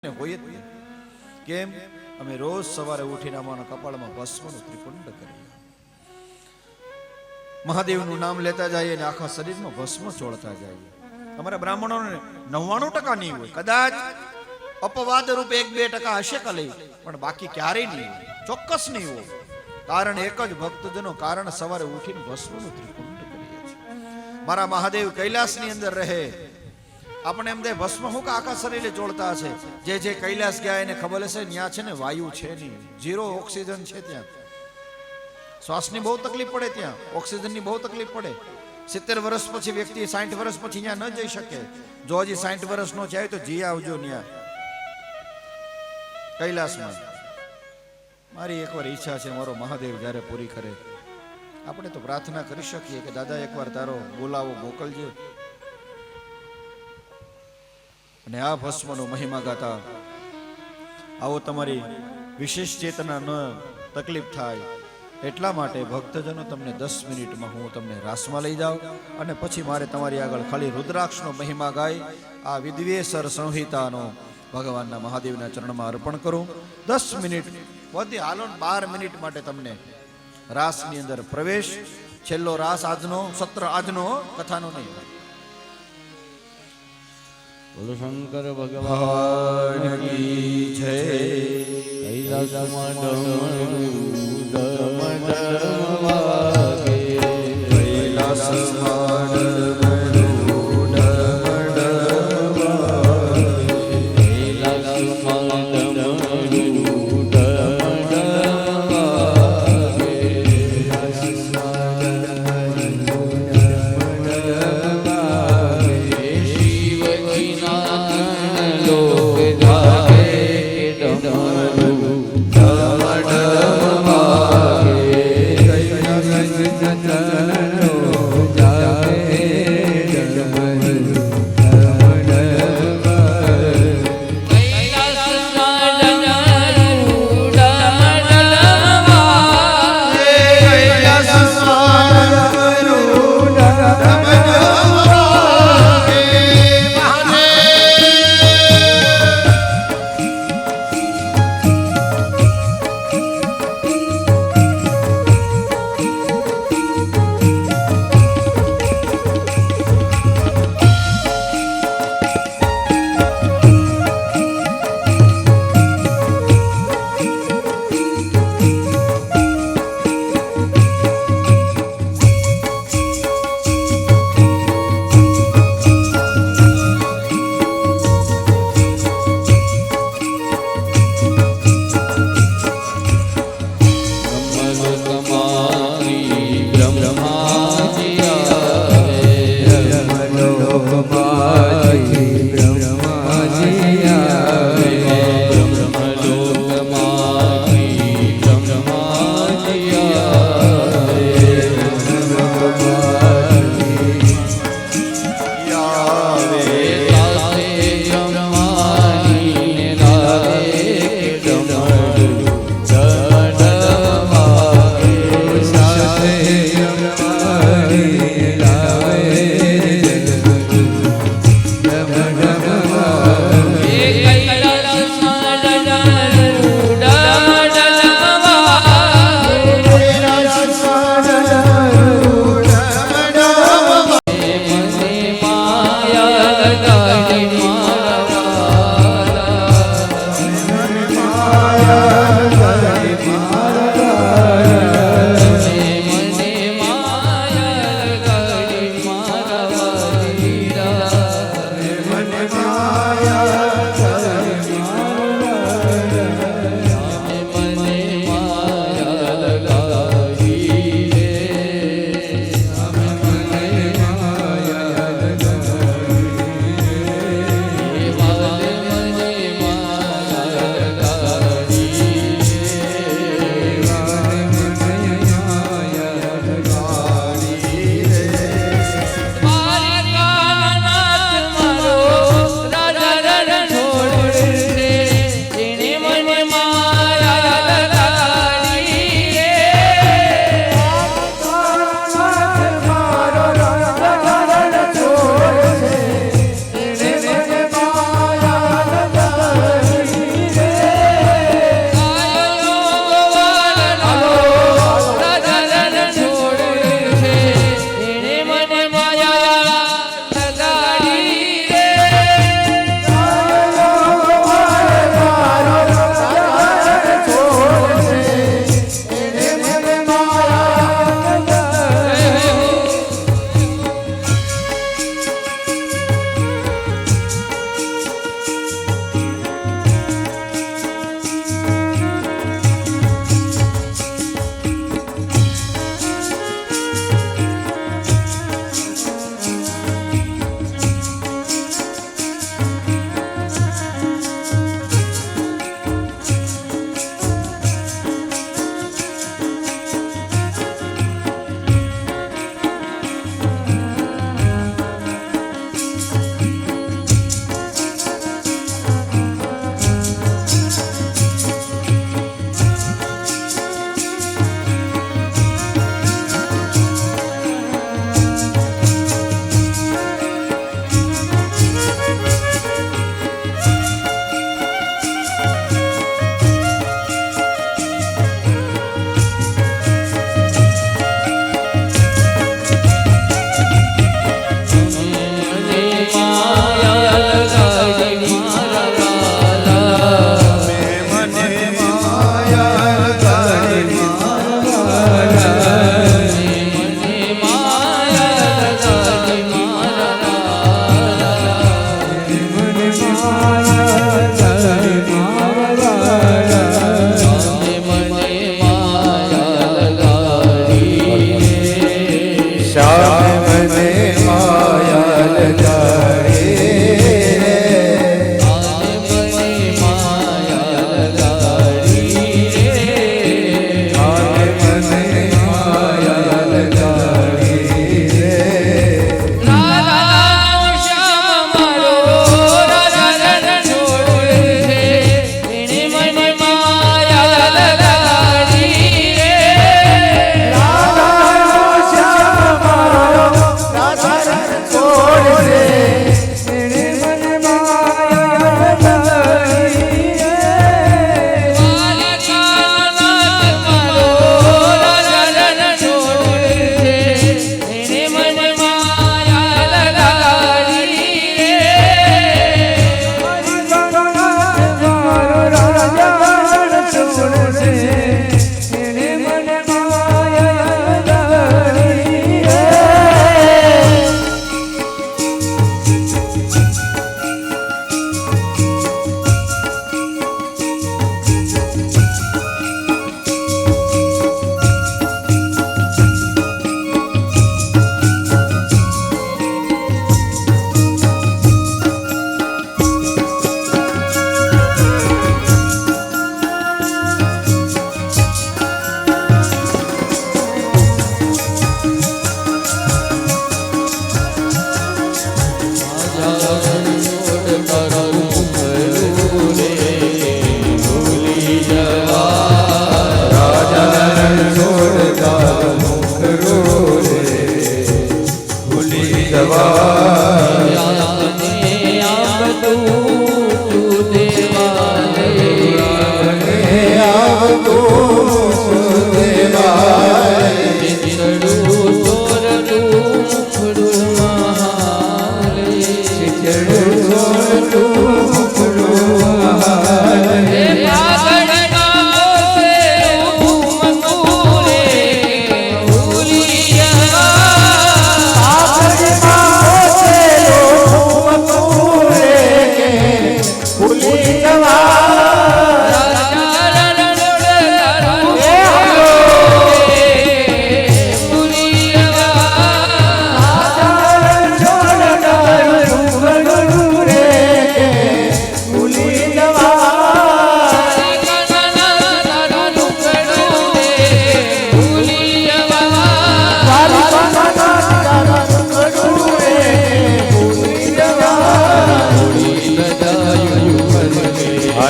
હોય જ નહીં. કેમ? અમે રોજ સવારે ઉઠીને અમારા કપાળમાં ભસ્મનું ત્રિપુંડ કરીએ, મહાદેવનું નામ લેતા જઈએ અને આખા શરીરમાં ભસ્મ ચોળતા જઈએ. અમારા બ્રાહ્મણોને 99% નહીં હોય, કદાચ અપવાદ રૂપે 1-2% હશે કલી, પણ બાકી ક્યારેય નહીં હોય, ચોક્કસ નહીં હોય. કારણ એક જ ભક્તજનો કારણ સવારે ઉઠીને ભસ્મનું ત્રિપુંડ કરીએ છીએ. મારા મહાદેવ કૈલાસની અંદર રહે, આપણે એમ દે ભસ્મ હું કે આખા શરીરે ચોળતા છે. જે કૈલાસ ગયા એને ખબર હશે ત્યાં છે ને વાયુ છે નહીં, 0 ઓક્સિજન છે ત્યાં. શ્વાસની બહુ તકલીફ પડે, ત્યાં ઓક્સિજનની બહુ તકલીફ પડે. 70 વર્ષ પછી વ્યક્તિ 60 વર્ષ પછી ત્યાં ન જઈ શકે. જો હજી 60 વર્ષ નો જાય તો જી આવજો ત્યાં કૈલાસમાં. મારી એકવાર ઈચ્છા છે, મારો મહાદેવ જ્યારે પૂરી કરે, આપણે તો પ્રાર્થના કરી શકીએ કે દાદા એકવાર તારો બોલાવો મોકલજો. અને આ ભસ્મનો મહિમા ગાતા આવો તમારી વિશેષ ચેતના ન તકલીફ થાય એટલા માટે ભક્તજનો તમને 10 મિનિટમાં હું તમને રાસમાં લઈ જાઉં અને પછી મારે તમારી આગળ ખાલી રુદ્રાક્ષનો મહિમા ગાય આ વિદ્વેષર સંહિતાનો ભગવાનના મહાદેવના ચરણમાં અર્પણ કરું. 10 મિનિટ વધી હાલો, 12 મિનિટ માટે તમને રાસની અંદર પ્રવેશ. છેલ્લો રાસ આજનો, સત્ર આજનો, કથાનો નહીં. બોલો શંકર ભગવાન કી જય. કૈલાસમાં ડમરૂ વાગે, કૈલાસમાં ડમરૂ વાગે, કૈલાસમાં ડમરૂ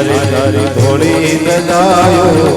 હરે હરે ધોળી દદાયો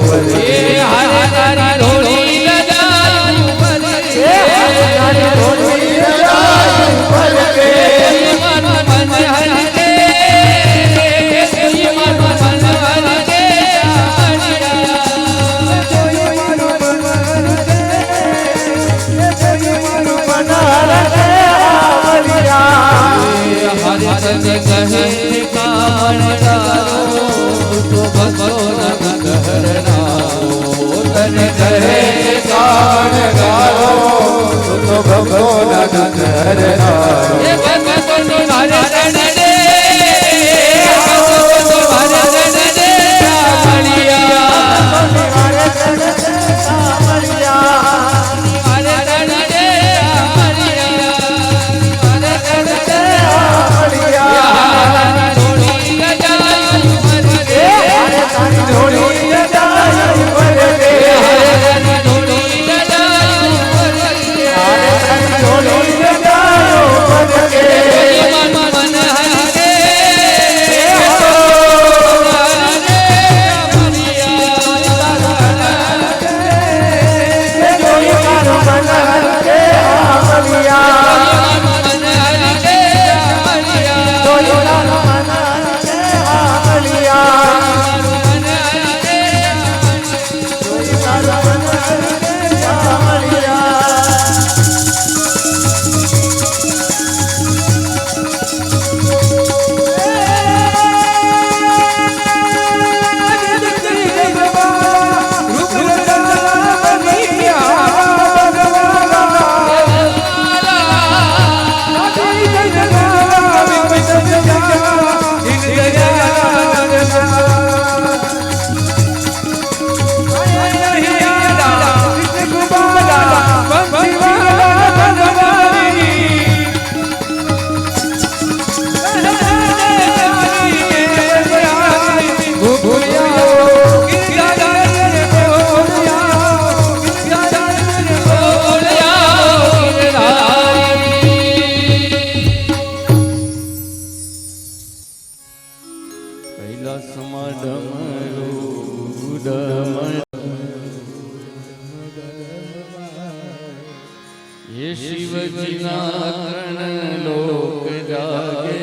શિવજીના ત્રણ લોક જાગે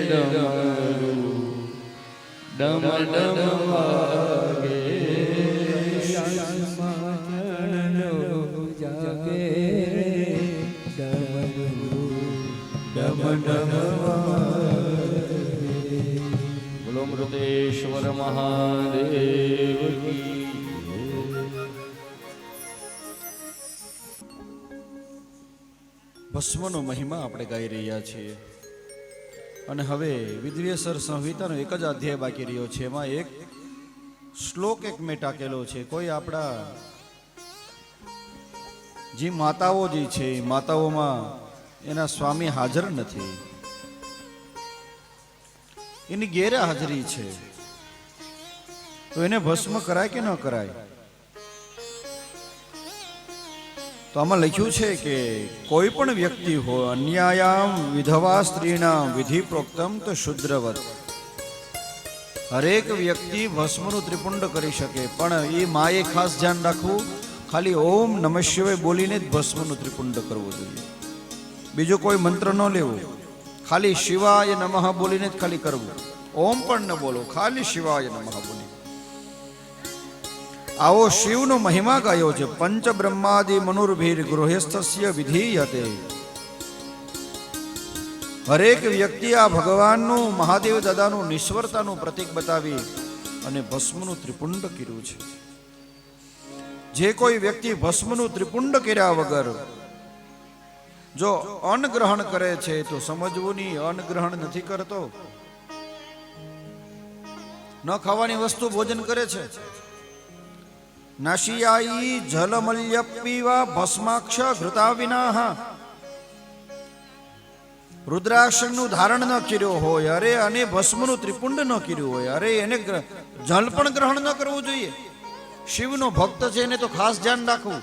ડમ ડમ વાગે બોલો અમૃતેશ્વર મહાદેવ કી ભસ્મનો મહિમા આપણે ગાઈ રહ્યા છીએ અને હવે વિદ્વેષર સંહિતાનો એક જ અધ્યાય બાકી રહ્યો છે. એમાં એક શ્લોક એક મેં ટાકેલો છે. કોઈ આપણા જે માતાઓ જે છે માતાઓમાં એના સ્વામી હાજર નથી, એની ગેરહાજરી છે, તો એને ભસ્મ કરાય કે ન કરાય? તો આમાં લખ્યું છે કે કોઈ પણ વ્યક્તિ હોય અન્યાયામ વિધવા સ્ત્રીના વિધિ પ્રોક્તમ તો શુદ્રવત, હરેક વ્યક્તિ ભસ્મનું ત્રિપુંડ કરી શકે, પણ એ માએ ખાસ ધ્યાન રાખવું, ખાલી ઓમ નમઃ શિવાય બોલીને જ ભસ્મનું ત્રિપુંડ કરવું જોઈએ. બીજો કોઈ મંત્ર ન લેવો, ખાલી શિવાય નમઃ બોલીને જ ખાલી કરવું. ઓમ પણ ન બોલો, ખાલી શિવાય નમઃ બોલી. આવો શિવનો મહિમા ગાયો છે. પંચ બ્રહ્માદિ મનુર્ભીર ગૃહસ્થસ્ય વિધીયતે. હરેક વ્યક્તિ આ ભગવાનનું મહાદેવ દાદાનું નિશ્વરતાનું પ્રતીક બતાવી અને ભસ્મનું ત્રિપુંડ કર્યું છે. જે કોઈ વ્યક્તિ ભસ્મનું ત્રિપુંડ કર્યા વગર જો અન્ન ગ્રહણ કરે છે તો સમજવું નહીં, અન્ન ગ્રહણ નથી કરતો ન ખાવાની વસ્તુ ભોજન કરે છે. નાશિયાઈ જલમલ્ય પીવા ભસ્માક્ષ ઘૃતા વિનાહ. રુદ્રાક્ષનું ધારણ ન કર્યો હોય, અરે અને ભસ્મનું ત્રિપુંડ ન કર્યું હોય, અરે એને જલ પણ ગ્રહણ ન કરવું જોઈએ. શિવનો ભક્ત છે એને તો ખાસ ધ્યાન રાખવું.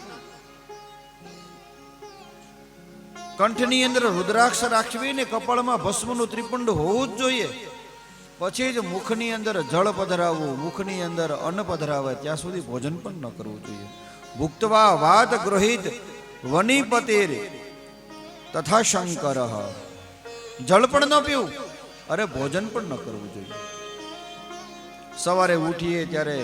કંઠની અંદર રુદ્રાક્ષ રાખવી ને કપાળમાં ભસ્મનું ત્રિપુંડ હોવું જ જોઈએ. પછી જ મુખની અંદર જળ પધરાવવું, મુખની અંદર અન્ન પધરાવે ત્યાં સુધી ભોજન પણ ન કરવું જોઈએ. ભુક્તવા વાદ ગૃહિત વનીપતિર તથા શંકર. જળ પણ ન પીવું, અરે ભોજન પણ ન કરવું જોઈએ. સવારે ઉઠીએ ત્યારે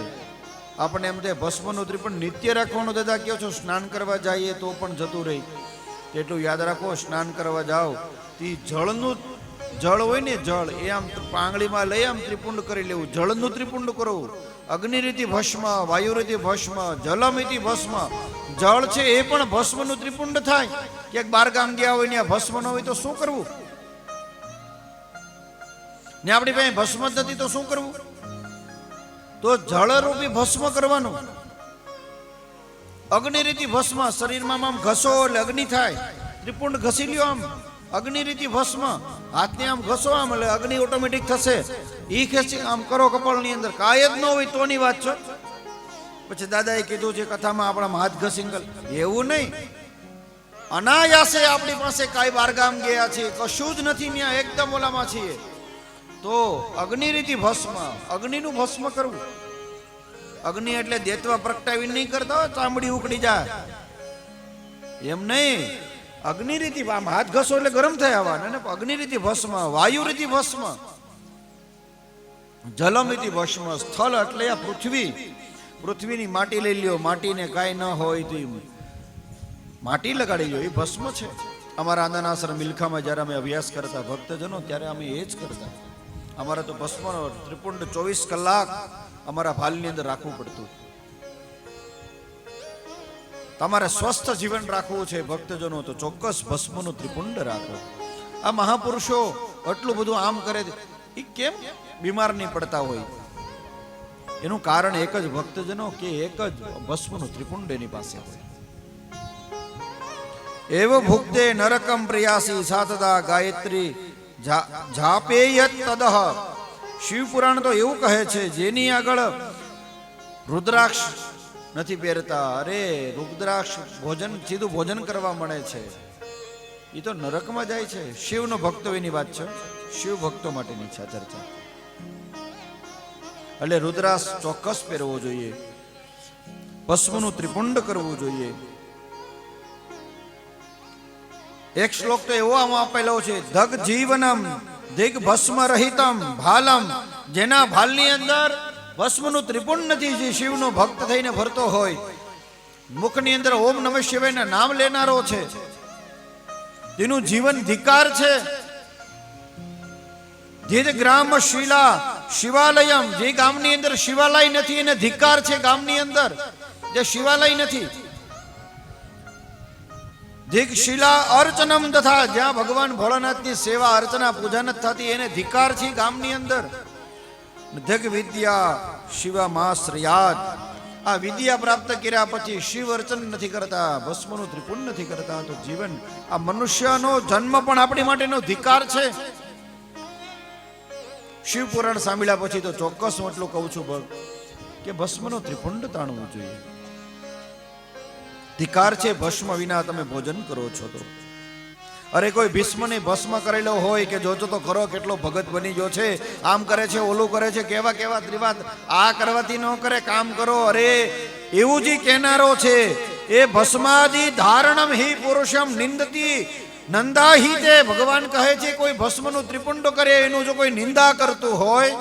આપણે એમ તે ભસ્મનું ત્રિપુંડ નિત્ય રાખવાનું. દાદા કહો છો સ્નાન કરવા જઈએ તો પણ જતું રહી, એટલું યાદ રાખો. સ્નાન કરવા જાઓ તે જળનું જળ હોય ને, જળ એ આમ પાંગળીમાં લઈ આમ ત્રિપુંડ કરી લેવું. જળનું ત્રિપુંડ કરવું. અગ્નિરીતિ ભસ્મ, વાયુરીતિ ભસ્મ, જલમિતિ ભસ્મ. જળ છે એ પણ ભસ્મનું ત્રિપુંડ થાય. ક્યાંક બાર ગામ ગયા હોય ને ભસ્મ ન હોય તો શું કરવું? ને આપણી પાસે ભસ્મ જ નથી તો શું કરવું? તો જળરૂપી ભસ્મ કરવાનું. અગ્નિરીતિ ભસ્મ, શરીરમાં આમ ઘસો એટલે અગ્નિ થાય. ત્રિપુંડ ઘસી લ્યો આમ. અગ્નિરીતિ ભસ્મ, હાથને આમ ઘસો આમ એટલે અગ્નિ ઓટોમેટિક થશે. ઈ ખેંચી આમ કરો કપાળની અંદર. કાય જ ન હોય તોની વાત છે. પછી દાદાએ કીધું છે કથામાં આપણા હાથ ઘસીંગલ, એવું નહીં. અનાયાસે આપણી પાસે કાંઈ બારગામ ગયા છે, કશું જ નથી ત્યાં, એકદમ ઓલામાં છીએ તો અગ્નિરીતિ ભસ્મ, અગ્નિનું ભસ્મ કરવું. અગ્નિ એટલે દેતવા પ્રગટાવી નહીં કરતા ચામડી ઉકળી જાય એમ નહીં. અગ્નિરીતિ આમ હાથ ઘસો એટલે ગરમ થાય આવવાના ને. અગ્નિરીતિ ભસ્મ, વાયુરીતિ ભસ્મ, જલમિતિ ભસ્મ. સ્થળ એટલે આ પૃથ્વી. પૃથ્વીની માટી લઈ લ્યો. માટીને કાંઈ ન હોય તો માટી લગાડી લ્યો, એ ભસ્મ છે. અમારા આનંદાશ્રમ મિલખામાં જ્યારે અમે અભ્યાસ કરતા ભક્તજનો ત્યારે અમે એ જ કરતા. અમારે તો ભસ્મનો ત્રિપુંડ 24 કલાક અમારા ભાલની અંદર રાખવું પડતું. તમારે સ્વસ્થ જીવન રાખવું છે ભક્તજનો તો ચોક્કસ ભસ્મનું ત્રિપુંડ રાખો. આ મહાપુરુષો આટલું બધું આમ કરે એ કેમ બીમાર નહીં પડતા હોય? એનું કારણ એક જ ભક્તજનો કે એક જ ભસ્મનું ત્રિપુંડ એની પાસે હોય. એવ ભુક્તે નરકમ પ્રિયાસી સાતદા ગાયત્રી જાપેયત તદહ. શિવ પુરાણ તો એવું કહે છે જેની આગળ રુદ્રાક્ષ નથી પહેરતા, અરે રુદ્રાક્ષ ભોજન સીધું ભોજન કરવા મળે છે, એ તો નરકમાં જાય છે. શિવનો ભક્તો એની વાત છે, શિવ ભક્તો માટેની છે ચર્ચા. એટલે રુદ્રાક્ષ ચોક્કસ પહેરવો જોઈએ, ભસ્મનું ત્રિપુંડ કરવું જોઈએ. એક શ્લોક તો એવો આમાં આપેલો છે, ધગ જીવનમ દિગ ભસ્મ રહિતમ ભાલમ. જેના ભાલની અંદર ભસ્મનું ત્રિપુંડ નથી, જે શિવનો ભક્ત થઈને ફરતો હોય, મુખની અંદર ઓમ નમઃ શિવાયના નામ લેનારો છે, તેનું જીવન ધિકાર છે. જે ગ્રામ શિલા શિવાલયમ, જે ગામની અંદર શિવાલય નથી એને ધિકાર છે. ગામની અંદર જે શિવાલય નથી, દિગ શિલા અર્ચનમ તથા, જ્યાં ભગવાન ભોળાનાથની સેવા અર્ચના પૂજા નથી થતી એને ધિકાર છે ગામની અંદર. ધગ વિદ્યા શિવા માશ્રયાદ. આ વિદ્યા પ્રાપ્ત કર્યા પછી શિવ અર્ચન નથી કરતા, ભસ્મનું ત્રિપુંડ નથી કરતા, તો જીવન આ મનુષ્યનો જન્મ પણ આપણી માટેનો ધિકાર છે. શિવ પુરાણ સાંભળ્યા પછી તો ચોક્કસ હું એટલું કહું છું કે ભસ્મનો ત્રિપુંડ તાણવું જોઈએ. ધિકાર છે ભસ્મ વિના તમે ભોજન કરો છો તો. અરે કોઈ ભીષ્મને ભસ્મ કરેલો હોય કે જોજો તો ખરો કેટલો ભગત બની ગયો છે, આમ કરે છે ઓલું કરે છે, કેવા કેવા ત્રિવાદ, આ કરવાથી ન કરે કામ કરો. અરે એવું જ કહેનારો છે, એ ભસ્માદિ ધારણમ હિ પુરુષમ નિંદતી નંદાહી. તે ભગવાન કહે છે કોઈ ભસ્મનું ત્રિપુંડ કરે એનું જો કોઈ નિંદા કરતું હોય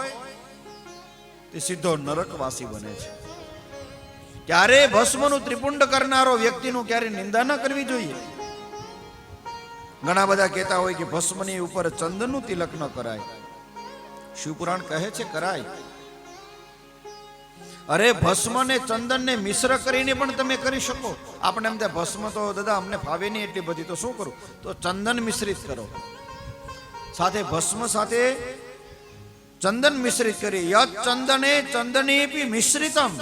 તે સીધો નરકવાસી બને છે. ક્યારે ભસ્મનું ત્રિપુંડ કરનારો વ્યક્તિનું ક્યારે નિંદા ન કરવી જોઈએ. ઘણા બધા કહેતા હોય કે ભસ્મની ઉપર ચંદનનું તિલક ન કરાય. શિવપુરાણ કહે છે કરાય. અરે ભસ્મ ને ચંદન ને મિશ્ર કરીને પણ તમે કરી શકો. આપણે એમ ભસ્મ તો દાદા અમને ફાવે નહીં એટલી બધી, તો શું કરું? તો ચંદન મિશ્રિત કરો, સાથે ભસ્મ સાથે ચંદન મિશ્રિત કરી. યત ચંદને ચંદનેપી મિશ્રિતમ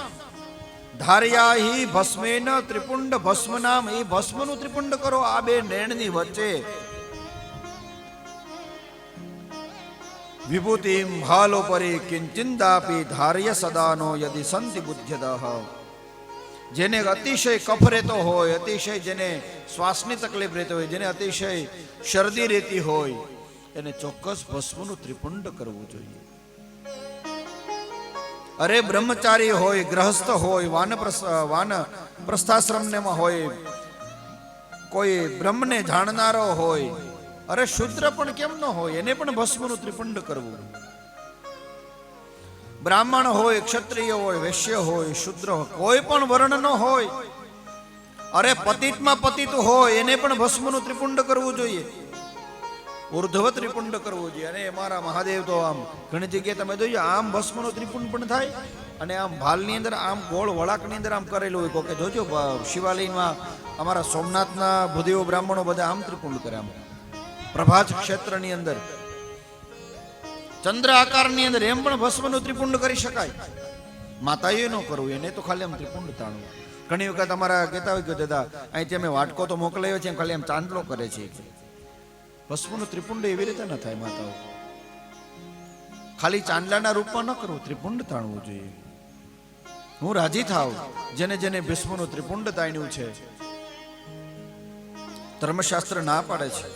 ધાર્યાહી ભસ્મેન ત્રિપુંડ ભસ્મ નામ. એ ભસ્મનું ત્રિપુંડ કરો આ બે નૈણની વચ્ચે. વિભૂતિમ ભાલોપરી કિંચિંદાપી ધાર્ય સદાનો યદિ સંતિ બુદ્ધ્યદઃ. જેને અતિશય કફ રહેતો હોય, અતિશય જેને શ્વાસની તકલીફ રહેતી હોય, જેને અતિશય શરદી રહેતી હોય, એને ચોક્કસ ભસ્મનું ત્રિપુંડ કરવું જોઈએ. અરે બ્રહ્મચારી હોય, ગ્રહસ્થ હોય, વાન પ્રસ્થાશ્રમમાં હોય, કોઈ બ્રહ્મને જાણનારો હોય, અરે શુદ્ર પણ કેમ ન હોય, એને પણ ભસ્મનું ત્રિપુંડ કરવું. બ્રાહ્મણ હોય, ક્ષત્રિય હોય, વૈશ્ય હોય, શુદ્ર હોય, કોઈ પણ વર્ણનો હોય, અરે પતિતમાં પતિત હોય, એને પણ ભસ્મનું ત્રિપુંડ કરવું જોઈએ. ઉર્ધ્વ ત્રિપુંડ કરવું જોઈએ. અને અમારા મહાદેવ તો આમ ઘણી જગ્યાએ તમે જોજો આમ ભસ્મનું ત્રિપુંડ પણ થાય, અને આમ ભાલની અંદર આમ ગોળ વળાકની અંદર આમ કરેલું હોય. કોકે જોજો શિવાલયમાં અમારા સોમનાથના ભૂદેવો બ્રાહ્મણો બધા આમ ત્રિપુંડ કરે. આમ પ્રભાત ક્ષેત્રની અંદર ચંદ્ર આકારની અંદર એમ પણ ભસ્મનું ત્રિપુંડ કરી શકાય. માતાએ ન કરવું, એને તો ખાલી આમ ત્રિપુંડ તાણવું. ઘણી વખત અમારા કહેતા હોય કે દાદા અહીંથી અમે વાટકો તો મોકલાયો છે, ખાલી આમ ચાંદલો કરે છે. ભસ્મનું ત્રિપુંડ એવી રીતે ન થાય. માતાઓ ખાલી ચાંદલાના રૂપમાં ન કરવું, ત્રિપુંડ તાણવું જોઈએ. હું રાજી થાવ જેને જેને ભસ્મનું ત્રિપુંડ તાણ્યું છે. ધર્મશાસ્ત્ર ના પાડે છે.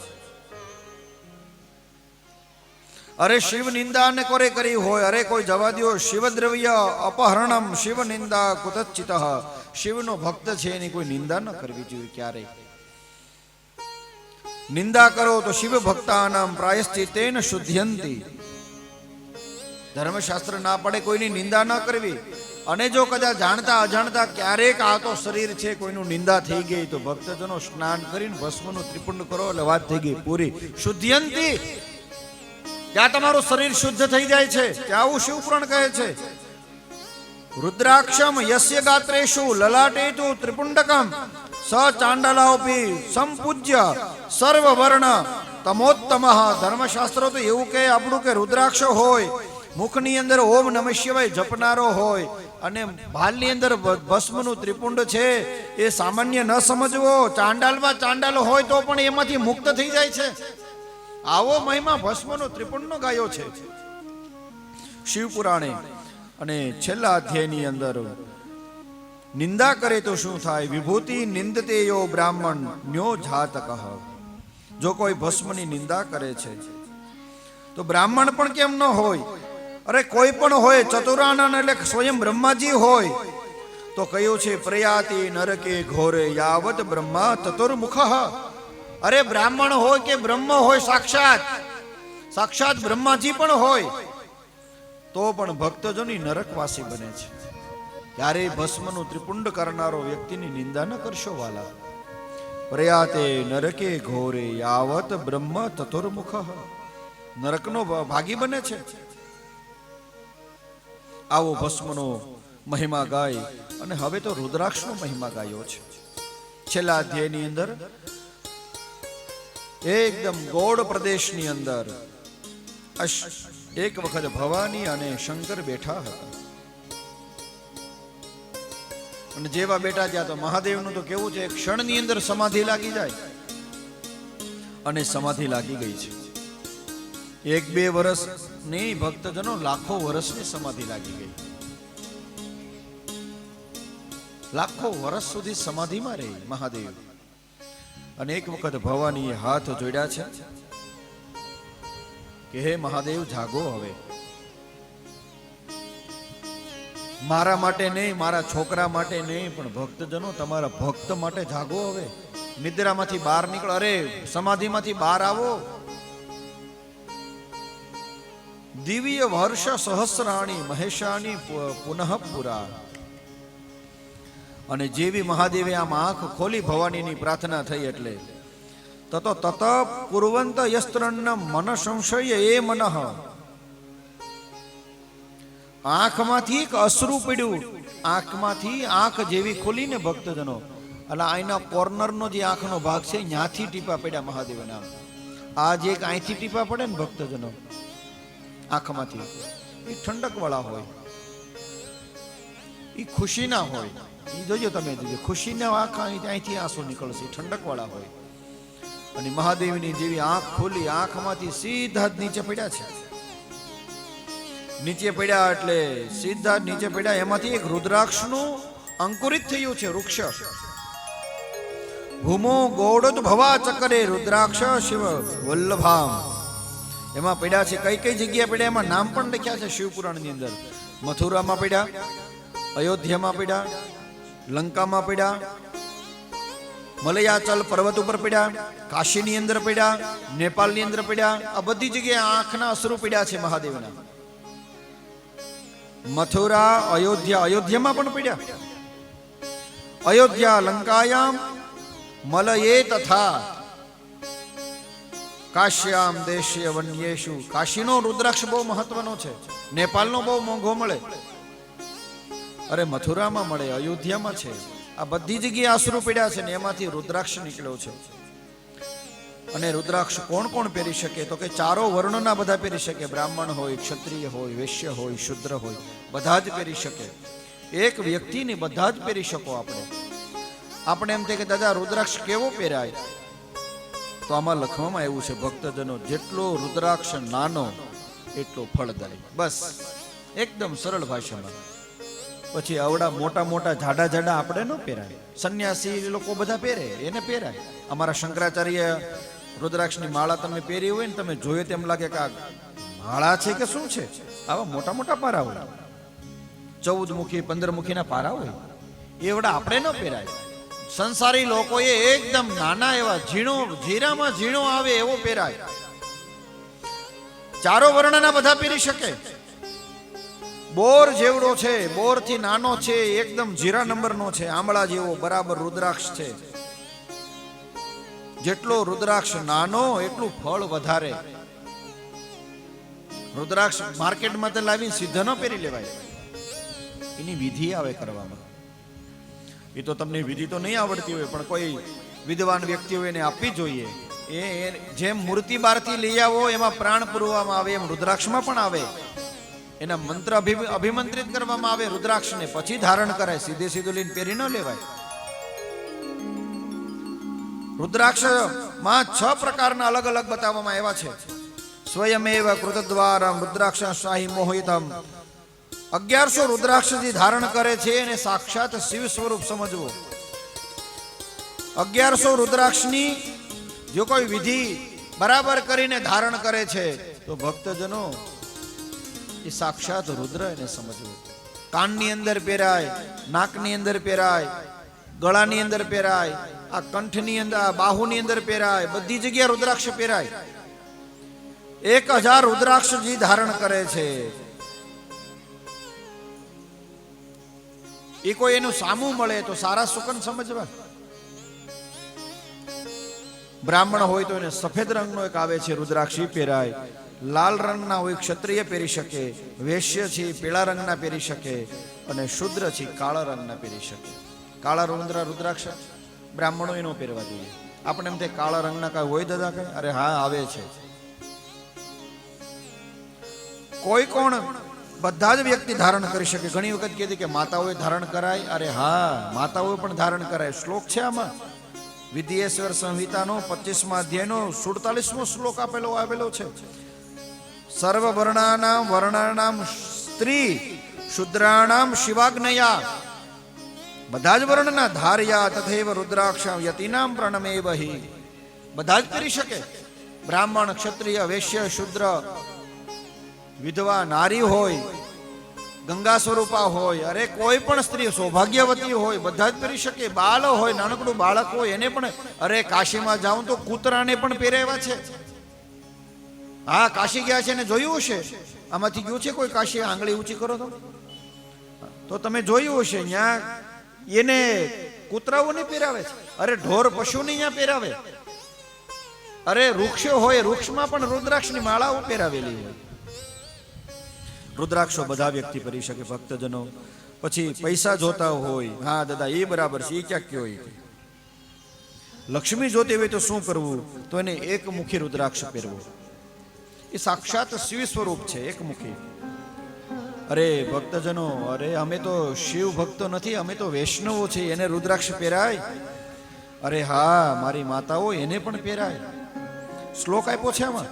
અરે શિવ નિંદા ને કોરે કરી હોય, અરે કોઈ જવા દો. શિવ દ્રવ્ય અપહરણમ શિવ નિંદા કુતચિત. શિવનો ભક્ત છે એની કોઈ નિંદા ન કરવી જોઈએ ક્યારેય. નિંદા કરો તો શિવ ભક્તાનામ પ્રાયશ્ચિતેન શુદ્ધયંતી. ધર્મશાસ્ત્ર ના પડે કોઈની નિંદા ન કરવી. અને જો કદાચ જાણતા અજાણતા ક્યારેક આ તો શરીર છે કોઈનું નિંદા થઈ ગઈ, તો ભક્તજનો સ્નાન કરીને ભસ્મનું ત્રિપુંડ કરો એટલે વાત થઈ ગઈ પૂરી. શુદ્ધયંતી, જ્યાં તમારું શરીર શુદ્ધ થઈ જાય છે ત્યાં આવું શિવપુરાણ કહે છે. રુદ્રાક્ષમ યસ્ય ગાત્રેષુ લલાટેતુ ત્રિપુંડકમ સ ચાંડાલાઓપી સંપૂજ્ય સર્વવર્ણ તમોત્તમ. ધર્મશાસ્ત્રો તો એવું કહે આપણું કે રુદ્રાક્ષ હોય, મુખની અંદર ઓમ નમઃ શિવાય જપનારો હોય, અને ભાલની અંદર ભસ્મનું ત્રિપુંડ છે એ સામાન્ય ન સમજવો. ચાંડાલમાં ચાંડાલ હોય તો પણ એમાંથી મુક્ત થઈ જાય છે. આવો મહિમા ભસ્મનો ત્રિપુંડનો ગાયો છે શિવપુરાણે. અને છેલ્લા અધ્યાયની અંદર નિંદા કરે તો શું થાય? વિભૂતિ નિંદતે યો બ્રાહ્મણ ન્યો જાતક. જો કોઈ ભસ્મની નિંદા કરે છે તો બ્રાહ્મણ પણ કેમ ન હોય, અરે કોઈ પણ હોય, ચતુરાનન એટલે સ્વયં બ્રહ્માજી હોય તો કયું છે પ્રયાતિ નરકે ઘોરે યાવત બ્રહ્મા ચતુર્મુખ. અરે બ્રાહ્મણ હોય કે બ્રહ્મ હોય, સાક્ષાત બ્રહ્માજી પણ હોય તો પણ ભક્તજોની નરકવાસી બને છે. ત્યારે ભસ્મનું ત્રિપુંડ કરનારો વ્યક્તિની નિંદા ન કરશો વાલા. પ્રયાતે નરકે ઘોરે યાવત બ્રહ્મ ચતુર્મુખ. નરકનો ભાગી બને છે. આવો ભસ્મનો મહિમા ગાય. અને હવે તો રુદ્રાક્ષનો મહિમા ગાયો છે છેલ્લા અધ્યાયની અંદર. એકદમ ગોળ પ્રદેશની અંદર એક વખત ભવાની અને શંકર બેઠા હતા. અને જેવા બેઠા ત્યાં તો મહાદેવનું તો કેવું છે, એક ક્ષણની અંદર સમાધિ લાગી જાય. અને સમાધિ લાગી ગઈ છે. 1-2 વર્ષ નહીં, ભક્તજનો લાખો વર્ષની સમાધિ લાગી ગઈ. લાખો વર્ષ સુધી સમાધિમાં રહે મહાદેવ. અને એક વખત ભવાનીએ હાથ જોડ્યા છે કે હે મહાદેવ જાગો હવે. મારા માટે નહીં, મારા છોકરા માટે નહીં, પણ ભક્તજનો તમારા ભક્ત માટે જાગો હવે. નિદ્રામાંથી બહાર નીકળો, અરે સમાધિમાંથી બહાર આવો. દિવ્ય વર્ષ સહસ્રાણી મહેશાની પુનઃ પુરા. અને જેવી મહાદેવે આમ આંખ ખોલી ભવાનીની પ્રાર્થના થઈ એટલે તતો તત પૂર્વંત યસ્ત્રન્ન મન સંશય એ મનઃ. આંખમાંથી એક અશ્રુ પડ્યું. આંખમાંથી આંખ જેવી ખોલીને ભક્તજનો એટલે આઈના કોર્નરનો જે આંખનો ભાગ છે ત્યાંથી ટીપા પડ્યા મહાદેવના. આ જે એક અહીંથી ટીપા પડે ને ભક્તજનો, આંખમાંથી, એ ઠંડક વાળા હોય, એ ખુશીના હોય. એ જોજો તમે જોજો, ખુશીના આંખ ત્યાંથી આંસુ નીકળશે, ઠંડક વાળા હોય. અને મહાદેવની જેવી આંખ ખોલી, આંખમાંથી સીધા જ નીચે પડ્યા છે. નીચે પડ્યા એટલે સીધા નીચે પડ્યા, એમાંથી એક રુદ્રાક્ષનું અંકુરિત થયું છે વૃક્ષ. ભૂમો ગૌડોદ ભવા ચકરે રુદ્રાક્ષ શિવ વલ્લભામ. એમાં પડ્યા છે. કઈ કઈ જગ્યાએ પડ્યા એમાં નામ પણ લખ્યા છે શિવપુરાણની અંદર. મથુરામાં પડ્યા, અયોધ્યામાં પડ્યા, લંકામાં પડ્યા, મલયાચલ પર્વત ઉપર પડ્યા, કાશીની અંદર પડ્યા, નેપાળની અંદર પડ્યા. આ બધી જગ્યાએ આંખના અસરો પડ્યા છે મહાદેવના. મથુરા, અયોધ્યા, અયોધ્યામાં પણ પડ્યા. અયોધ્યા લંકાયામ મલયે તથા કાશ્યામ દેશીય વન્યેશુ. કાશીનો રુદ્રાક્ષ બહુ મહત્વનો છે, નેપાળનો બહુ મોંઘો મળે, અરે મથુરામાં મળે, અયોધ્યામાં છે. આ બધી જગ્યાએ આસરું પડ્યા છે ને એમાંથી રુદ્રાક્ષ નીકળ્યો છે. અને રુદ્રાક્ષ કોણ કોણ પહેરી શકે? તો કે ચારો વર્ણના બધા પહેરી શકે. બ્રાહ્મણ હોય, ક્ષત્રિય હોય, વૈશ્ય હોય, શુદ્ર હોય, બધા જ પહેરી શકે. એક વ્યક્તિને બધા જ પહેરી શકો. આપણે એમ થાય કે દાદા રુદ્રાક્ષ કેવો પહેરાય? તો આમાં લખવામાં એવું છે ભક્તજનો, જેટલો રુદ્રાક્ષ નાનો એટલો ફળદાયી. બસ એકદમ સરળ ભાષામાં. પછી આવડા મોટા મોટા જાડા જાડા આપણે ન પહેરાય. સંન્યાસી લોકો બધા પહેરે, એને પહેરાય. અમારા શંકરાચાર્ય રુદ્રાક્ષની માળા તમે પહેરી હોય ને, તમે જોયે તેમ લાગે કે આ માળા છે કે શું છે. આવા મોટા મોટા પારા હોય, 14 મુખી 15 મુખીના પારા હોય, એવડા આપણે ન પહેરાય. સંસારી લોકોએ એકદમ નાના એવા ઝીણો, જીરામાં ઝીણો આવે એવો પહેરાય. ચારો વર્ણના બધા પહેરી શકે. બોર જેવડો છે, બોર થી નાનો છે, એકદમ જીરા નંબરનો છે, આંબળા જેવો બરાબર રુદ્રાક્ષ છે. જેટલો રુદ્રાક્ષ નાનો એટલું ફળ વધારે. રુદ્રાક્ષ માર્કેટમાં તો લાવીને સીધા ન પહેરી લેવાય, એની વિધિ આવે કરવામાં. એ તો તમને વિધિ તો નહીં આવડતી હોય, પણ કોઈ વિદ્વાન વ્યક્તિ હોય એને આપવી જોઈએ. એ જેમ મૂર્તિ બહારથી લઈ આવો એમાં પ્રાણ પૂરવામાં આવે, એમ રુદ્રાક્ષમાં પણ આવે. એના મંત્ર અભિમંત્રિત કરવામાં આવે રુદ્રાક્ષને, પછી ધારણ કરાય. સીધે સીધું લઈને પહેરી ન લેવાય. રુદ્રાક્ષમાં 6 પ્રકારના અલગ અલગ બતાવવામાં આવ્યા છે. સ્વયમેવ કૃતદ્વારમ રુદ્રાક્ષ શાહી મોહિતમ. 1100 રુદ્રાક્ષજી ધારણ કરે છે અને સાક્ષાત શિવ સ્વરૂપ સમજવો. 1100 રુદ્રાક્ષની જો કોઈ વિધિ બરાબર કરીને ધારણ કરે છે તો ભક્તજનો એ સાક્ષાત રુદ્ર એને સમજવું. કાનની અંદર પહેરાય, નાકની અંદર પહેરાય, ગળાની અંદર પહેરાય, આ કંઠની અંદર, બાહુની અંદર પહેરાય, બધી જગ્યાએ રુદ્રાક્ષ પહેરાય. 1000 રુદ્રાક્ષજી ધારણ કરે છે. એ કોઈ એનું સામું મળે તો સારા સુકન સમજવા. બ્રાહ્મણ હોય તો એને સફેદ રંગનો એક આવે છે રુદ્રાક્ષ, પહેરાય. લાલ રંગના હોય ક્ષત્રિય પહેરી શકે, વૈશ્ય છે પીળા રંગના પહેરી શકે, અને શુદ્ર છે કાળા રંગના પહેરી શકે. કાળા રુદ્રાક્ષ બ્રાહ્મણો એનો પહેરવા જોઈએ. આપણે એમ થાય કાળા રંગના કઈ હોય દાદા કઈ? અરે હા, આવે છે. કોઈ કોણ બધા જ વ્યક્તિ ધારણ કરી શકે. ઘણી વખત કીધી કે માતાઓએ ધારણ કરાય. અરે હા, માતાઓએ પણ ધારણ કરાય. શ્લોક છે આમાં, વિદ્યેશ્વર સંહિતાનો 25મા અધ્યાયનો 47મો શ્લોક આવેલો છે. સર્વ વર્ણાનામ સ્ત્રી શુદ્રાણામ શિવાગ્નયા. બધા જ વર્ણના ધાર્યા તથૈવ રુદ્રાક્ષ યતિનામ પ્રણમેવહિ. બધા જ કરી શકે. બ્રાહ્મણ, ક્ષત્રિય, વૈશ્ય, શુદ્ર, વિધવા, નારી હોય, ગંગા સ્વરૂપા હોય, અરે કોઈ પણ સ્ત્રી સૌભાગ્યવતી હોય, બધા જ પહેરી શકે. બાળ હોય, નાનકડું બાળક હોય, એને પણ, અરે કાશીમાં જાઉં તો કૂતરાને પણ પહેરાવ્યા છે. હા, કાશી ગયા છે ને જોયું હશે. આમાંથી ગયું છે કોઈ કાશી? આંગળી ઊંચી કરો તો તમે જોયું હશે. ત્યાં એને કૂતરાઓને પહેરાવે છે. અરે ઢોર પશુને અહીંયા પહેરાવે. અરે વૃક્ષો હોય, વૃક્ષમાં પણ રુદ્રાક્ષની માળાઓ પહેરાવેલી હોય. રુદ્રાક્ષો બધા વ્યક્તિ કરી શકે ભક્તજનો. પછી પૈસા જોતા હોય, હા દાદા એ બરાબર છે, એ ક્યાંક કયો. લક્ષ્મી જોતી હોય તો શું કરવું? તો એને એક મુખી રુદ્રાક્ષ પહેરવો. એ સાક્ષાત શિવ સ્વરૂપ છે, એકમુખી. અરે ભક્તજનો, અરે અમે તો શિવ ભક્તો નથી, અમે તો વૈષ્ણવો છીએ, એને રુદ્રાક્ષ પહેરાય? અરે હા, મારી માતાઓ, એને પણ પહેરાય. શ્લોક આપ્યો છે આમાં,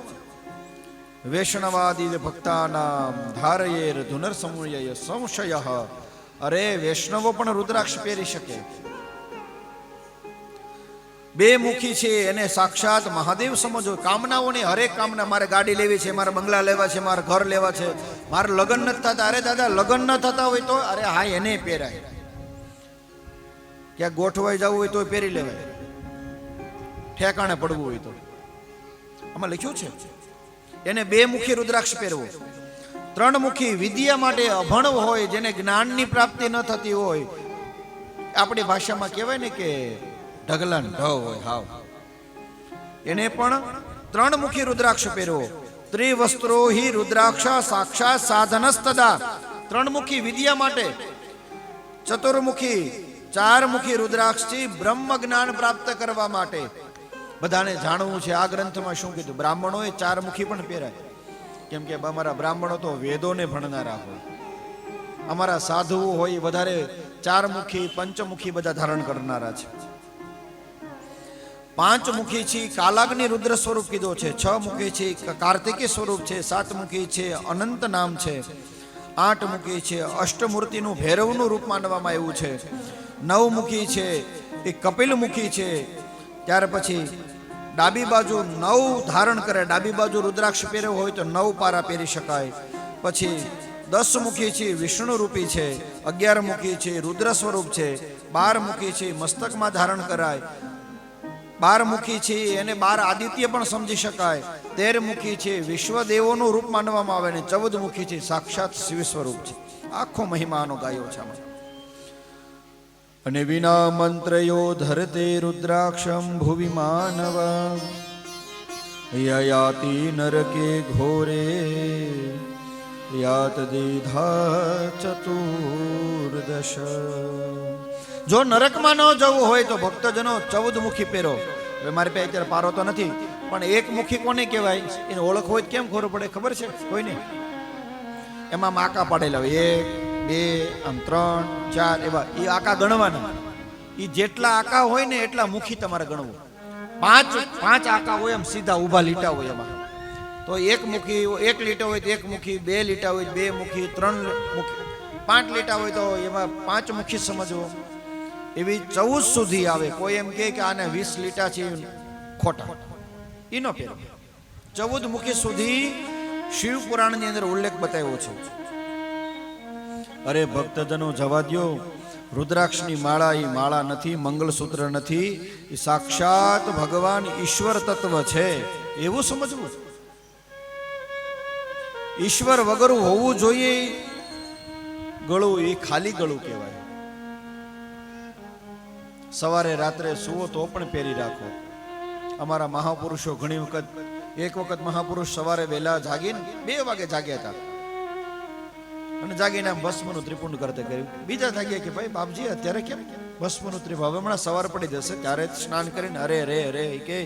વૈષ્ણવાદી ભક્તાનામ ધારયેર ધુનર સમુયય સંશય. અરે વૈષ્ણવો પણ રુદ્રાક્ષ પહેરી શકે. બે મુખી છે એને સાક્ષાત મહાદેવ સમજો. કામનાઓની હરેક કામના, મારે ગાડી લેવી છે, મારે બંગલા લેવા છે, મારે ઘર લેવા છે, મારે લગ્ન નથી થતા. અરે દાદા, લગ્ન ન થતા હોય તો અરે હા, એને પહેરાય. ક્યાંક ગોઠવાઈ જવું હોય તો પહેરી લેવાય, ઠેકાણે પડવું હોય તો. આમાં લખ્યું છે એને બે મુખી રુદ્રાક્ષ પહેરવો. ત્રણ મુખી વિદ્યા માટે અભણ હોય, જેને જ્ઞાનની પ્રાપ્તિ ન થતી હોય, આપણી ભાષામાં કહેવાય ને કે ઢગલા ઢ હોય હાવ, એને પણ ત્રણ મુખી રુદ્રાક્ષ પહેરવો. ત્રિવસ્ત્રો હિ રુદ્રાક્ષ સાક્ષાત સાધનસ્તદા. ત્રણ મુખી વિદ્યા માટે, ચતુર્મુખી ચાર મુખી રુદ્રાક્ષથી બ્રહ્મ જ્ઞાન પ્રાપ્ત કરવા માટે. બધાને જાણવું છે આ ગ્રંથમાં શું કીધું. બ્રાહ્મણોએ ચાર મુખી પણ પહેરાય, કેમ કે અમારા બ્રાહ્મણો તો વેદોને ભણનારા હોય. અમારા સાધુઓ હોય વધારે ચાર મુખી પંચમુખી બધા ધારણ કરનારા છે. પાંચ મુખી છે કાલાગ્નિ રુદ્ર સ્વરૂપ કીધો છે. છ મુખી છે કાર્તિકી સ્વરૂપ છે. સાત મુખી છે અનંત નામ છે. આઠ મુખી છે અષ્ટમૂર્તિનું ભૈરવનું રૂપ માનવામાં આવ્યું છે. નવ મુખી છે એ કપિલ મુખી છે. ત્યાર પછી ડાબી બાજુ નવ ધારણ કરે, ડાબી બાજુ રુદ્રાક્ષ પહેર્યો હોય તો 9 પારા પહેરી શકાય. પછી 10 મુખી છે વિષ્ણુ રૂપી છે. 11 મુખી છે રુદ્ર સ્વરૂપ છે. 12 મુખી છે મસ્તકમાં ધારણ કરાય. 12 મુખી છે એને 12 આદિત્ય પણ સમજી શકાય. 13 મુખી છે વિશ્વદેવોનું રૂપ માનવામાં આવે ને 14 મુખી છે સાક્ષાત શિવ સ્વરૂપ છે. આખો મહિમાનો ગાયો છે આમાં. અને વિના મંત્રયો ધરતે રુદ્રાક્ષમ ભુવિ માનવ યયાતિ નરકે ઘોરે યાત દીધા ચતુર્દશ. જો નરકમાં ન જવું હોય તો ભક્તજનો 14 મુખી પહેરો. હવે મારી પાસે અત્યારે પારો તો નથી, પણ એક મુખી કોને કહેવાય એને ઓળખ હોય કેમ ખબર પડે ખબર છે કોઈને? એમાં આકા પાડેલા હોય 1 2 આમ 3 4 એવા એ આકા ગણવાના. એ જેટલા આકા હોય ને એટલા મુખી તમારે ગણવું. પાંચ આકા હોય એમ સીધા ઊભા લીટા હોય એમાં, તો એક મુખી, એક લીટા હોય તો એક મુખી, 2 લીટા હોય 2 મુખી, 3 મુખી, 5 લીટા હોય તો એમાં 5 મુખી સમજવો. એવી 14 સુધી આવે. કોઈ એમ કે આને 20 લીટા છે ખોટા, એનો પહેરો. 14 મુખી સુધી શિવ પુરાણની અંદર ઉલ્લેખ બતાવ્યો છે. અરે ભક્તજનો જવા દ્યો, રુદ્રાક્ષની માળા એ માળા નથી, મંગલસૂત્ર નથી, એ સાક્ષાત ભગવાન ઈશ્વર તત્વ છે એવું સમજવું. ઈશ્વર વગર હોવું જોઈએ ગળું, એ ખાલી ગળું કહેવાય. સવારે રાત્રે સુવો તો પણ પહેરી રાખો. અમારા મહાપુરુષો ઘણી વખત, એક વખત મહાપુરુષ સવારે વહેલા જાગીને 2 વાગે જાગ્યા હતા અને જાગીને આમ ભસ્મનું ત્રિપુંડ કરતે કર્યું. બીજા જાગ્યા કે ભાઈ બાપજી અત્યારે કેમ ભસ્મનું ત્રિપુંડ, હવે હમણાં સવાર પડી જશે ત્યારે સ્નાન કરીને અરે રે રે કે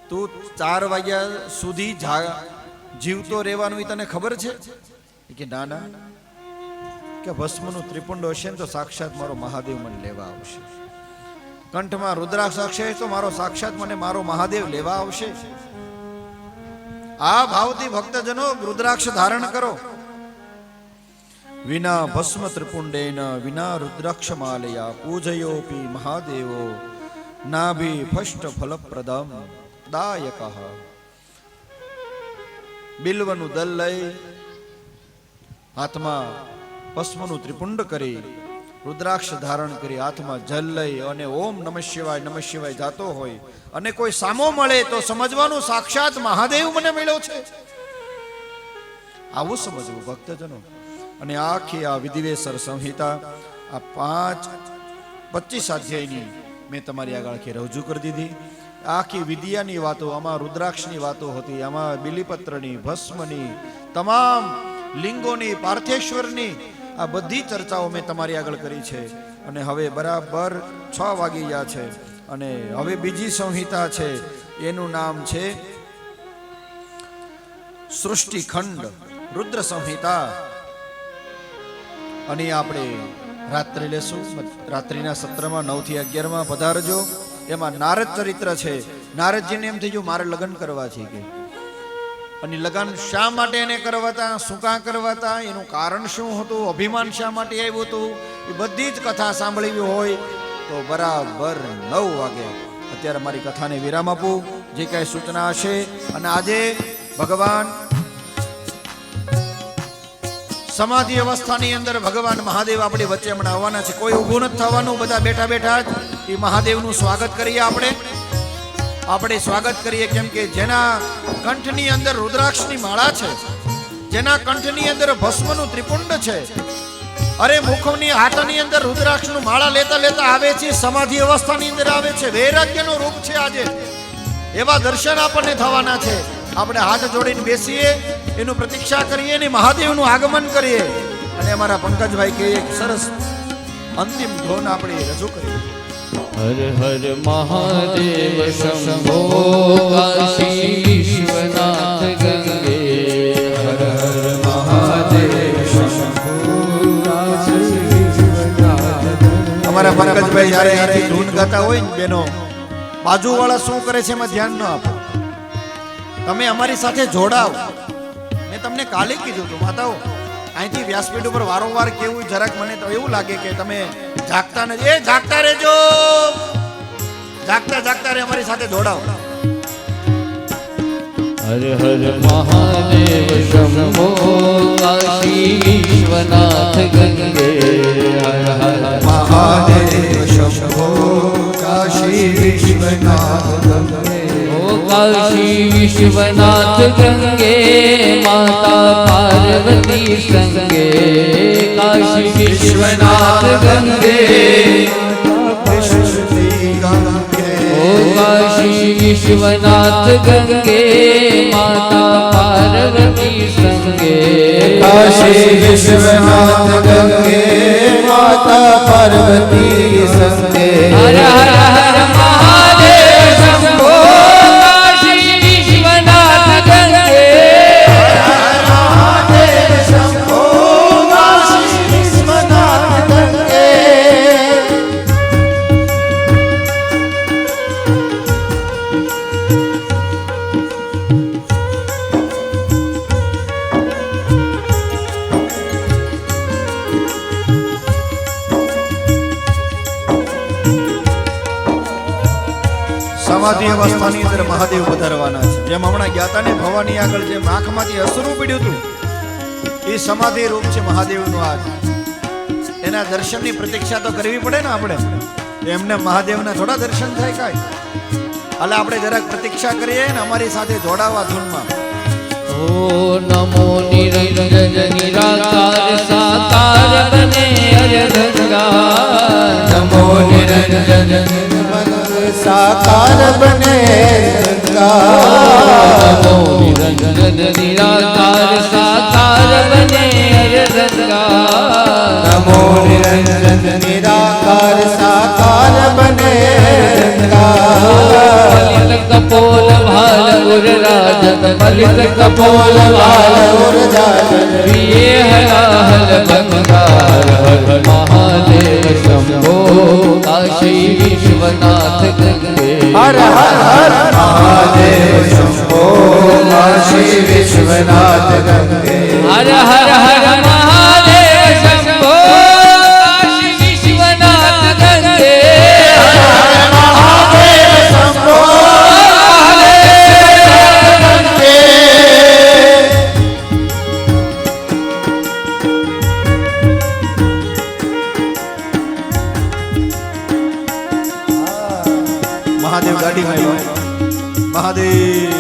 તું 4 વાગ્યા સુધી જીવતો રહેવાનું એ તને ખબર છે કે ના ના, કે ભસ્મનું ત્રિપુંડ હશે ને તો સાક્ષાત મારો મહાદેવ મને લેવા આવશે. કંઠમાં રુદ્રાક્ષ હશે તો મારો સાક્ષાત મને મારો મહાદેવ લેવા આવશે. આ ભાવથી ભક્તજનો રુદ્રાક્ષ ધારણ કરો. વિના ભસ્મ ત્રિપુંડેન વિના રુદ્રાક્ષ માલયા પૂજયોપી મહાદેવો નાભી ફષ્ટ ફલપ્રદમ દાયક. બિલ્વનું દલ લઈ હાથમાં ભસ્મનું ત્રિપુંડ કરી, રુદ્રાક્ષ ધારણ કરી, હાથમાં જલ લઈ અને ઓમ નમઃ શિવાય જાતો હોય અને કોઈ સામો મળે તો સમજવાનું સાક્ષાત મહાદેવ મને મળ્યો છે. આવું સમજવું ભક્તજનો. અને આખી આ વિધિવેસર સંહિતા આ 25 અધ્યાયની મેં તમારી આગળ રજૂ કરી દીધી. આખી વિદ્યાની વાતો, આમાં રુદ્રાક્ષની વાતો હતી, આમાં બિલીપત્રની, ભસ્મની, તમામ લિંગોની, પાર્થેશ્વરની આ બધી ચર્ચાઓ મેં તમારી આગળ કરી છે. અને હવે બરાબર 6 વાગી ગયા છે. અને હવે બીજી સંહિતા છે, એનું નામ છે સૃષ્ટિખંડ રુદ્ર સંહિતા. અને આપણે રાત્રિ લેશું. રાત્રિના સત્રમાં 9 થી 11 પધારજો. એમાં નારદ ચરિત્ર છે. નારદજીને એમ થઈ ગયું મારે લગ્ન કરવા છે કે, અને લગ્ન શા માટે એને કરવાતા, શું કાં કરવાતા, એનું કારણ શું હતું, અભિમાન શા માટે આવ્યું હતું, એ બધી જ કથા સાંભળવી હોય તો બરાબર 9 વાગે અત્યારે મારી કથાને વિરામ આપું. જે કાંઈ સૂચના હશે. અને આજે ભગવાન સમાધિ અવસ્થાની અંદર ભગવાન મહાદેવ આપણી વચ્ચે હમણાં આવવાના છે. કોઈ ઊભું નથી થવાનું, બધા બેઠા બેઠા જ એ મહાદેવનું સ્વાગત કરીએ. આપણે સ્વાગત કરીએ, કેમ કે જેના કંઠની અંદર રુદ્રાક્ષની માળા છે, જેના કંઠની અંદર ભસ્મનું ત્રિપુંડ છે, અરે મુખની હાથની અંદર રુદ્રાક્ષનું માળા લેતા લેતા આવે છે, સમાધિ અવસ્થાની અંદર આવે છે, વૈરાગ્યનું રૂપ છે. આજે એવા દર્શન આપણને થવાના છે. આપણે હાથ જોડીને બેસીએ, એનું પ્રતીક્ષા કરીએ અને મહાદેવનું આગમન કરીએ. અને અમારા પંકજભાઈ કે એક સરસ અંતિમ ધોન આપણે રજૂ કરીએ. હર હર મહાદેવ શંભો કાશી વિશ્વનાથ ગંગે. હર હર મહાદેવ શંભો કાશી વિશ્વનાથ ગંગે. અમારા પંકજભાઈ જ્યારે અહીંથી ધૂન ગાતા હોય ને બેનો, બાજુવાળા શું કરે છે એમાં ધ્યાન ન આપો. તમે અમારી સાથે જોડાવ. મેં તમને કાલે કીધું હતું માતાઓ, અહીંથી વ્યાસપીઠ ઉપર વારંવાર કેવું, જરાક મને તો એવું લાગે કે તમે જાગતા નથી. એ જાગતા રહેજો, જાગતા રે, અમારી સાથે જોડાવ. હર હર મહાદેવ શંભો કાશી વિશ્વનાથ ગંગે. હર હર મહાદેવ શંભો કાશી વિશ્વનાથ ગંગે. કાશી વિશ્વનાથ ગંગે માતા પાર્વતી સંગે. કાશી વિશ્વનાથ ગંગે કાશી વિશ્વનાથ ગંગે માતા પાર્વતી સંગે. કાશી વિશ્વનાથ ગંગે માતા પાર્વતી સંગે. હર હર હર મહાદેવ શંભો સમાધિ અવસ્થાની અંદર મહાદેવ પધારવાના છે. જેમ હમણાં જ્ઞાતા ને ભવાની આગળ જેમ આંખમાંથી અસરું પડ્યું હતું, એ સમાધિ રૂપ છે મહાદેવનું. આજ એના દર્શનની પ્રતીક્ષા તો કરવી પડે ને આપણે. એમને મહાદેવના થોડા દર્શન થાય કાંઈ. એટલે આપણે જરાક પ્રતીક્ષા કરીએ ને અમારી સાથે જોડાવા ધૂનમાં. ઓ નમો નિરંજન નિરાકાર સાકાર બને અરગંગા. નમો નિરંજન સાકાર બને નમો નિરંજન નિરાકાર સાકાર બને અરગંગા. નમો નિરંજન નિરાકાર સાકાર બને કપોલ ભાલ ઉરરાજન મલિત કપોલ ભાલ ઉરરાજન પ્રિય હલાહલ બંગાર. હર મહાદેવ શંભો કાશી વિશ્વનાથ ગંગે. હર હર હર મહાદેવ શંભો કાશી વિશ્વનાથ ગંગે. હર હર હર મહાદેવ શંભો કાશી વિશ્વનાથ ગંગે. મહાદેવ ગાડીમાં આવ્યો. મહાદેવ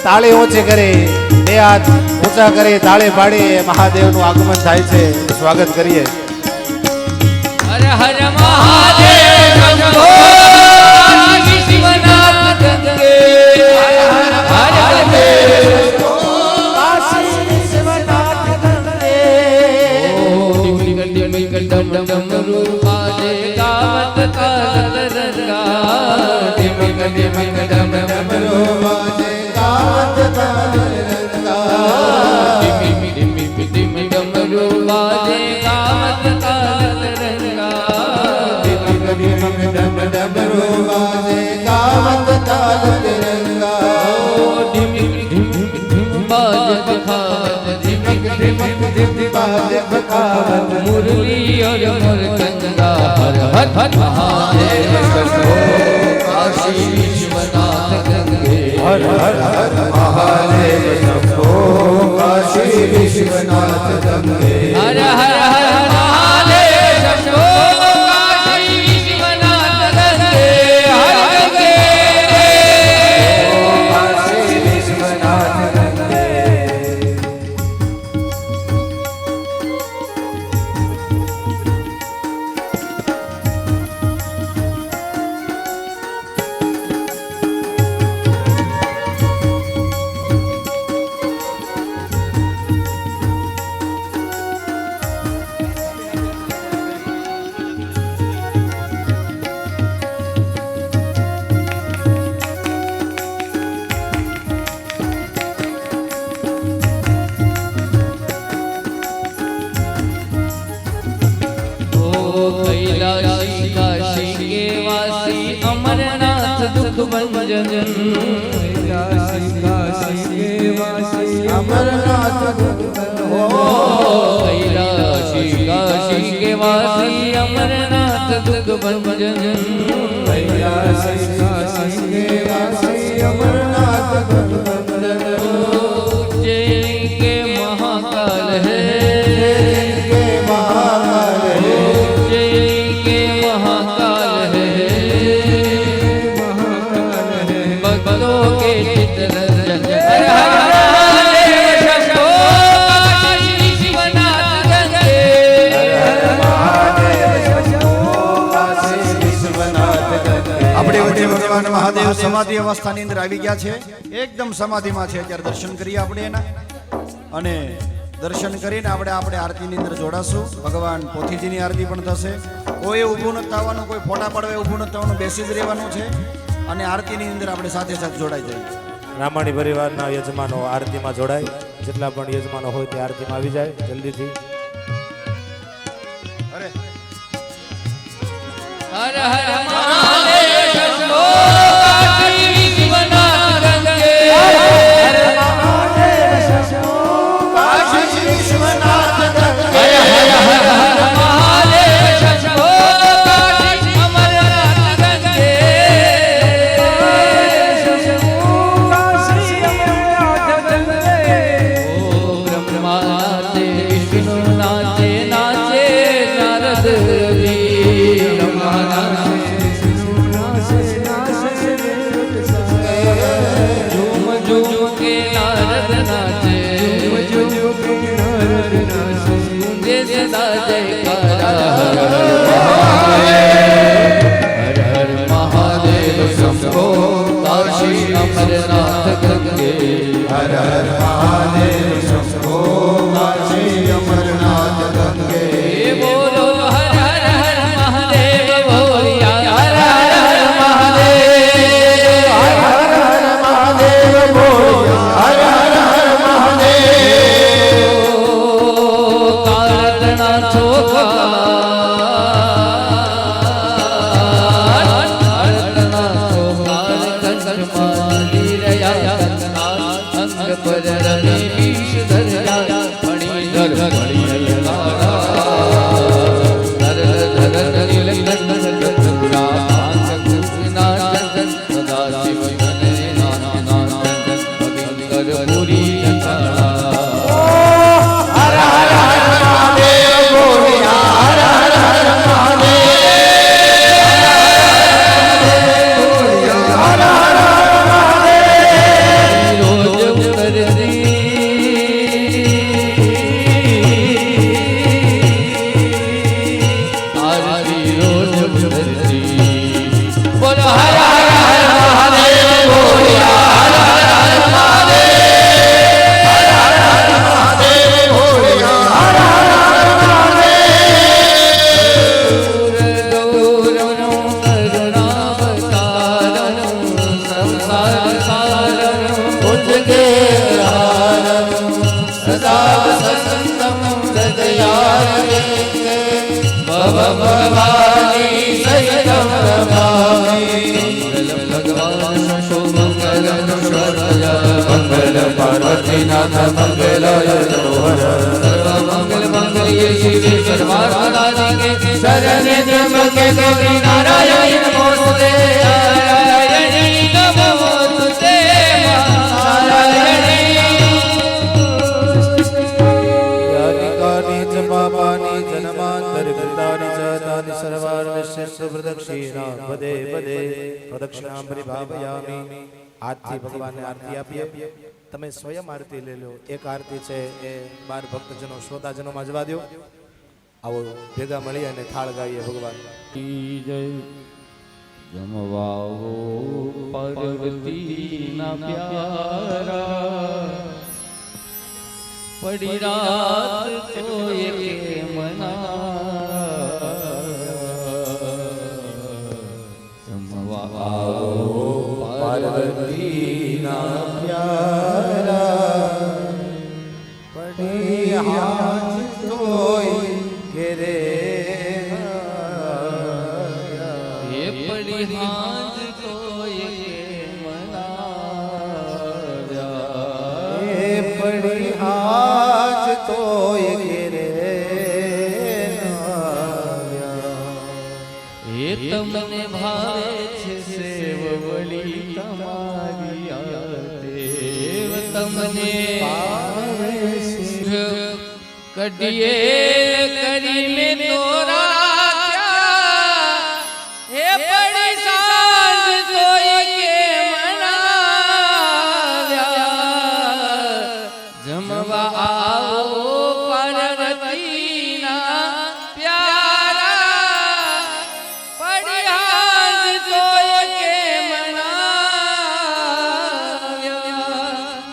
તાળી ઊંચી કરે, બે હાથ ઊંચા કરે, તાળી પાડી મહાદેવનું આગમન થાય છે. સ્વાગત કરીએ. હર હર મહાદેવ શંભો કાશી વિશ્વનાથ ગંગે. હર મહાદેવ કાશી વિશ્વનાથ ગંગે. ઓ ડિમ ડિમ ડિમ ડિમ ડમ ડમ રૂપા डमरू बाजे गावत काल तिरंगा मुरली और मुरगंगा हर हर हर महादेव शंभो काशी विश्वनाथ गंगे હર હર હર મહાદેવ શંભો કાશી વિશ્વનાથ ગંગે हर हर हर महादेव शंभो काशी विश्वनाथ गंगे हर गंगे કાશી વિશ્વનાથ ગંગે कैलाशी काशी के वासी अमरनाथ दुख भंजन અમરનાથ कैलाशी काशी के वासी अमरनाथ दुख भंजन उज्जैन के महाकाल है उज्जैन के महाकाल है भक्तों के चितरंजन हर हर महादेव शंभो काशी विश्वनाथ गंगे આપણે વચ્ચે ભગવાન મહાદેવ સમાધિ અવસ્થાની અંદર આવી ગયા છે એકદમ સમાધિમાં છે ત્યારે દર્શન કરીએ આપણે એના અને દર્શન કરીને આપણે આરતીની અંદર જોડાશું ભગવાન પોથીજીની આરતી પણ થશે કોઈ ઊભું નથી થવાનું કોઈ ફોટા પડવે ઊભું નથી થવાનું બેસી જ રહેવાનું છે અને આરતીની અંદર આપણે સાથે સાથે જોડાઈ જઈએ બ્રાહ્મણી પરિવારના યજમાનો આરતીમાં જોડાય જેટલા પણ યજમાનો હોય તે આરતીમાં આવી જાય જલ્દીથી અરે हर हर महादेव शंभो काशी विश्वनाथ गंगे કાશી વિશ્વનાથ ગંગે हर हर हर महादेव शंभो काशी अमरनाथ गंगे ओ ब्रह्मा नाचे विष्णु नाचे नाचे नारद जी ब्रह्मा झूम झूम के नारद नाचे गूंजे सदा जयकारा हर हर महादेव शंभो काशी अमरनाथ गंगे હર હર મહાદેવ શંભો કાશી અમરનાથ ગંગે ये बोलो हर हर हर महादेव बोलिया हर हर हर महादेव હર હર મહાદેવ બોલો હર હર હર મહાદેવ કાળના ચોખા કાળના ચોખા કંઠમાં લીરયા અંગ પર રણે વિષ ધર્યા ફણીધર ફણી કાળા ધર ધર નીલકંઠ ગંગા પાંચ કૃષ્ણા ચંદન સદા શિવ મને નાથ ભગિંદર પુરી કાળા રોજ આરતી રોજ બોલો હર હર હર મહાદેવ બોલિયા હર હર હર મહાદેવ ભગવાની સૈતમ રમામી મંગલ ભગવાન શો મંગલમ સર્વજા મંગલ પાર્વતી નાથ મંગલાય તનોહર સર્વ મંગલ મંગલ્ય શિવે સર્વાર્થસાધિકે શરણે ત્ર્યંબકે ગૌરી નારાયણ નમોસ્તે નારાયણી નમોસ્તે નારાયણી यानिकानि च पापानि जन्मान्तरि कृतानि च तानि सर्वाण्यस्य प्रदक्षिणां पदे पदे प्रदक्षिणां परिभावयामि આજથી ભગવાનને આરતી આપીએ તમે સ્વયં આરતી લઈ લો એક આરતી છે એ 12 ભક્તજનો શ્રોતાજનો માં જવા દો આવો ભેગા મળી અને થાળ ગાઈએ ભગવાન જય જમવાઓ પાર્વતી ના પ્યારા પડી રાત તો એકે મના જમવાઓ પાર્વતી ના પ્યારા પડી હાથ તોય ઘેરે એ પડી હાથ તો એકે મના એ પડી હાથ તોય ઘેરે એ તમને ભાવે છે સેવ વળી તમારી દેવ તમને ભાવે છે કડીએ કરીને તોરા હે પડી સાંજ તોય કે મનાવ્યા જમવા આવો પાર્વતીના પ્યારા પડી હાથ તોય કે મનાવ્યા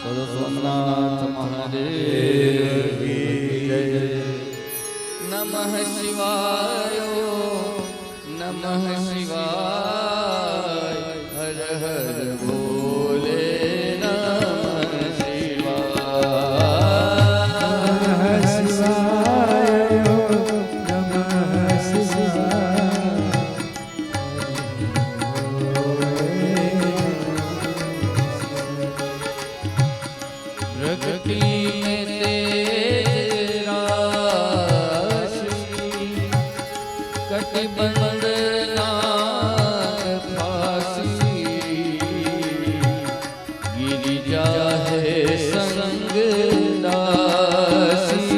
બોલો સોમનાથ મહાદેવ નમઃ શિવાય નમઃ શિવાય હર હર બોલે નમઃ પ્રગતિ में तेरा कटिबंध नाग फांसी गिरिजा है संग दासी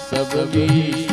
सब भी